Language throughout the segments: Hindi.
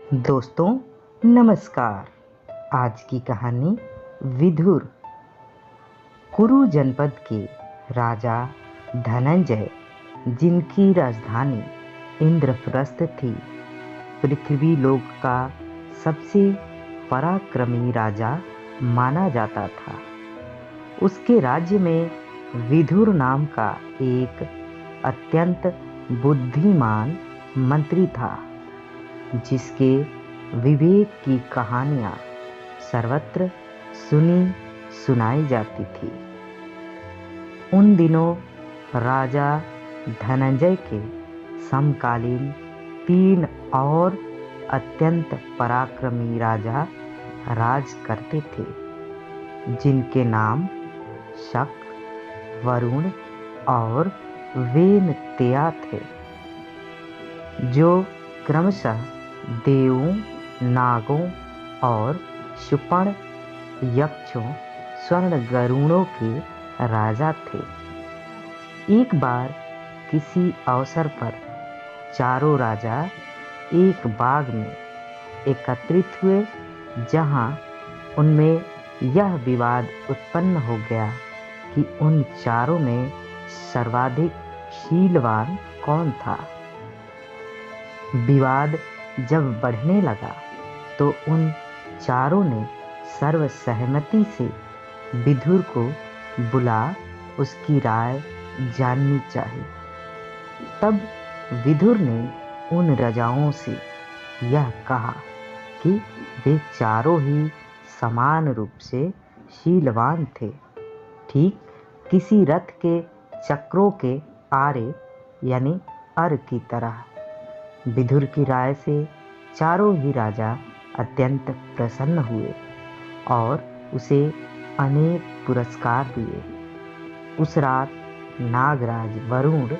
दोस्तों नमस्कार। आज की कहानी विदुर। कुरु जनपद के राजा धनंजय, जिनकी राजधानी इंद्रप्रस्थ थी, पृथ्वी लोक का सबसे पराक्रमी राजा माना जाता था। उसके राज्य में विदुर नाम का एक अत्यंत बुद्धिमान मंत्री था, जिसके विवेक की कहानियां सर्वत्र सुनी सुनाई जाती थी। उन दिनों राजा धनंजय के समकालीन 3 और अत्यंत पराक्रमी राजा राज करते थे, जिनके नाम शक, वरुण और वेनतेया थे, जो क्रमशः देवों, नागों और शूपण यक्षों, स्वर्ण गरुड़ों के राजा थे। एक बार किसी अवसर पर चारों राजा एक बाग में एकत्रित हुए, जहां उनमें यह विवाद उत्पन्न हो गया कि उन चारों में सर्वाधिक शीलवान कौन था। विवाद जब बढ़ने लगा तो उन चारों ने सर्वसहमति से विदुर को बुला उसकी राय जाननी चाहिए। तब विदुर ने उन राजाओं से यह कहा कि वे चारों ही समान रूप से शीलवान थे, ठीक किसी रथ के चक्रों के आरे यानी अर की तरह। विदुर की राय से चारों ही राजा अत्यंत प्रसन्न हुए और उसे अनेक पुरस्कार दिए। उस रात नागराज वरुण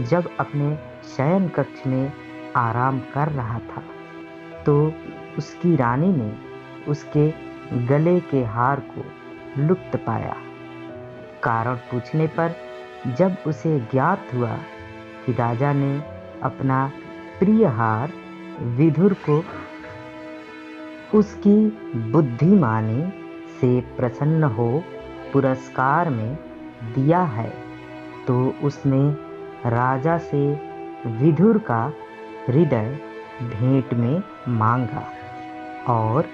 जब अपने शयन कक्ष में आराम कर रहा था, तो उसकी रानी ने उसके गले के हार को लुप्त पाया। कारण पूछने पर जब उसे ज्ञात हुआ कि राजा ने अपना प्रिय हार विदुर को उसकी बुद्धिमानी से प्रसन्न हो पुरस्कार में दिया है, तो उसने राजा से विदुर का हृदय भेंट में मांगा और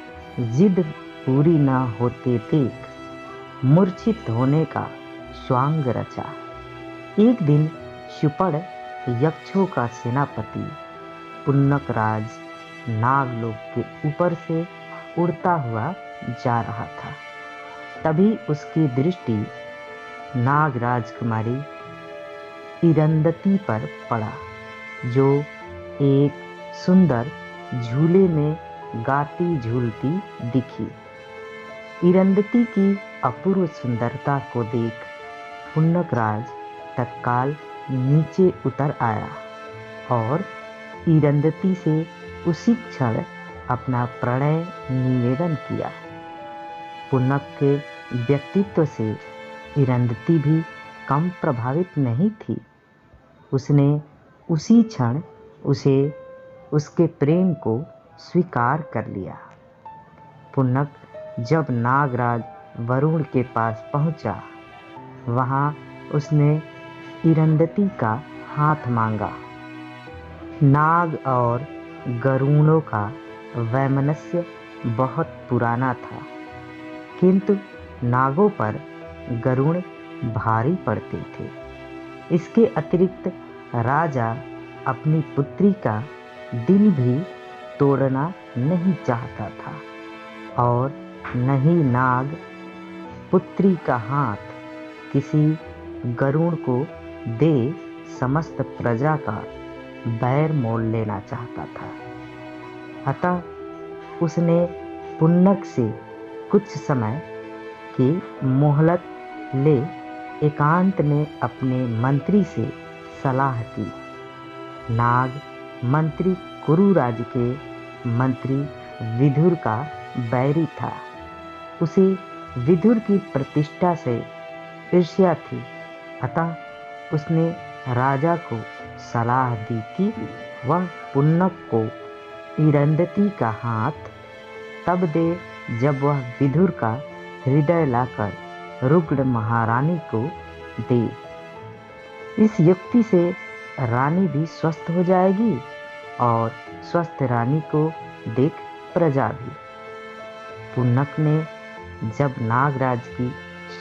जिद पूरी न होते देख मूर्छित होने का स्वांग रचा। एक दिन शूपण यक्षों का सेनापति पुन्नकराज नागलोक के ऊपर से उड़ता हुआ जा रहा था। तभी उसकी दृष्टि नागराजकुमारी इरंदती पर पड़ा, जो एक सुंदर झूले में गाती झूलती दिखी। इरंदती की अपूर्व सुंदरता को देख पुन्नकराज तत्काल नीचे उतर आया और इरंदती से उसी क्षण अपना प्रणय निवेदन किया। पुन्नक के व्यक्तित्व से इरंदती भी कम प्रभावित नहीं थी। उसने उसी क्षण उसे उसके प्रेम को स्वीकार कर लिया। पुन्नक जब नागराज वरुण के पास पहुंचा, वहां उसने इरंदती का हाथ मांगा। नाग और गरुड़ों का वैमनस्य बहुत पुराना था, किंतु नागों पर गरुड़ भारी पड़ते थे। इसके अतिरिक्त राजा अपनी पुत्री का दिल भी तोड़ना नहीं चाहता था और न ही नाग पुत्री का हाथ किसी गरुड़ को दे समस्त प्रजा का बैर मोल लेना चाहता था। अतः उसने पुन्नक से कुछ समय की मोहलत ले एकांत में अपने मंत्री से सलाह की। नाग मंत्री कुरु राज्य के मंत्री विदुर का बैरी था। उसे विदुर की प्रतिष्ठा से ईर्ष्या थी, अतः उसने राजा को सलाह दी कि वह पुन्नक को ईरंदती का हाथ तब दे जब वह विदुर का हृदय लाकर रुग्ण महारानी को दे। इस युक्ति से रानी भी स्वस्थ हो जाएगी और स्वस्थ रानी को देख प्रजा भी। पुन्नक ने जब नागराज की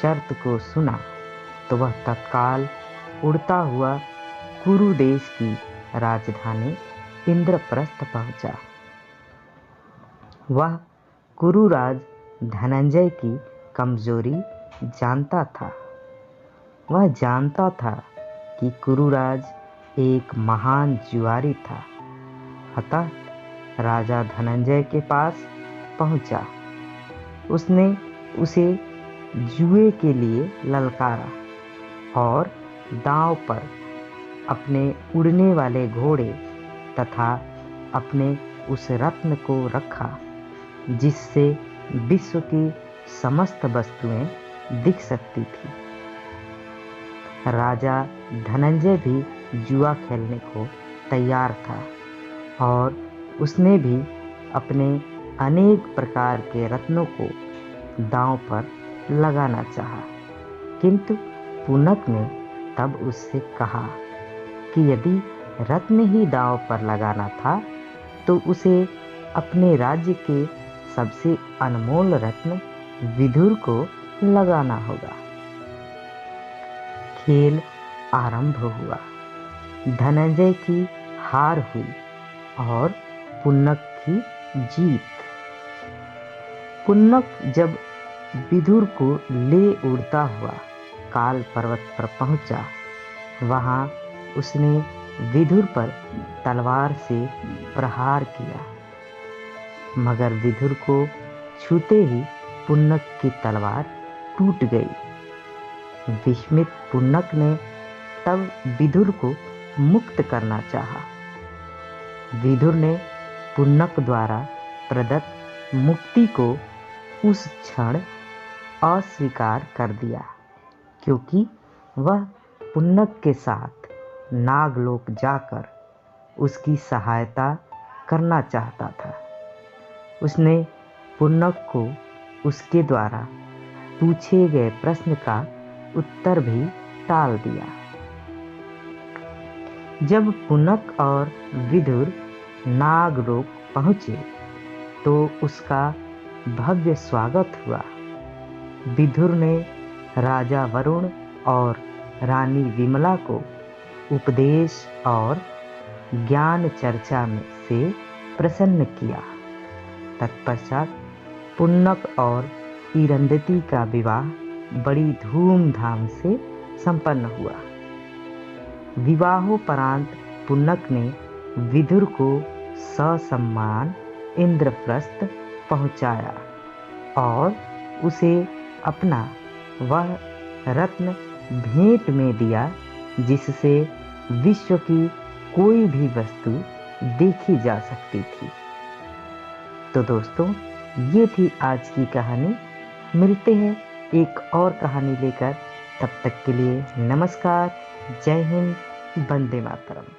शर्त को सुना तो वह तत्काल उड़ता हुआ कुरु देश की राजधानी इंद्रप्रस्थ पहुंचा। वह कुरुराज धनंजय की कमजोरी जानता था। वह जानता था कि कुरुराज एक महान जुआरी था। अतः राजा धनंजय के पास पहुंचा। उसने उसे जुए के लिए ललकारा और दांव पर अपने उड़ने वाले घोड़े तथा अपने उस रत्न को रखा जिससे विश्व की समस्त वस्तुएं दिख सकती थी। राजा धनंजय भी जुआ खेलने को तैयार था और उसने भी अपने अनेक प्रकार के रत्नों को दांव पर लगाना चाहा, किंतु पुन्नक ने तब उससे कहा कि यदि रत्न ही दांव पर लगाना था तो उसे अपने राज्य के सबसे अनमोल रत्न विदुर को लगाना होगा। खेल आरंभ हुआ। धनंजय की हार हुई और पुन्नक की जीत। पुन्नक जब विदुर को ले उड़ता हुआ काल पर्वत पर पहुंचा, वहां उसने विदुर पर तलवार से प्रहार किया, मगर विदुर को छूते ही पुन्नक की तलवार टूट गई। विस्मित पुन्नक ने तब विदुर को मुक्त करना चाहा। विदुर ने पुन्नक द्वारा प्रदत्त मुक्ति को उस क्षण अस्वीकार कर दिया, क्योंकि वह पुन्नक के साथ नागलोक जाकर उसकी सहायता करना चाहता था। उसने पुन्नक को उसके द्वारा पूछे गए प्रश्न का उत्तर भी टाल दिया। जब पुन्नक और विदुर नागलोक पहुंचे तो उसका भव्य स्वागत हुआ। विदुर ने राजा वरुण और रानी विमला को उपदेश और ज्ञान चर्चा में से प्रसन्न किया। तत्पश्चात पुन्नक और ईरंदती का विवाह बड़ी धूमधाम से संपन्न हुआ। विवाहोपरांत पुन्नक ने विदुर को ससम्मान इंद्रप्रस्थ पहुंचाया और उसे अपना वह रत्न भेंट में दिया जिससे विश्व की कोई भी वस्तु देखी जा सकती थी। तो दोस्तों, ये थी आज की कहानी। मिलते हैं एक और कहानी लेकर। तब तक के लिए नमस्कार, जय हिंद, वंदे मातरम।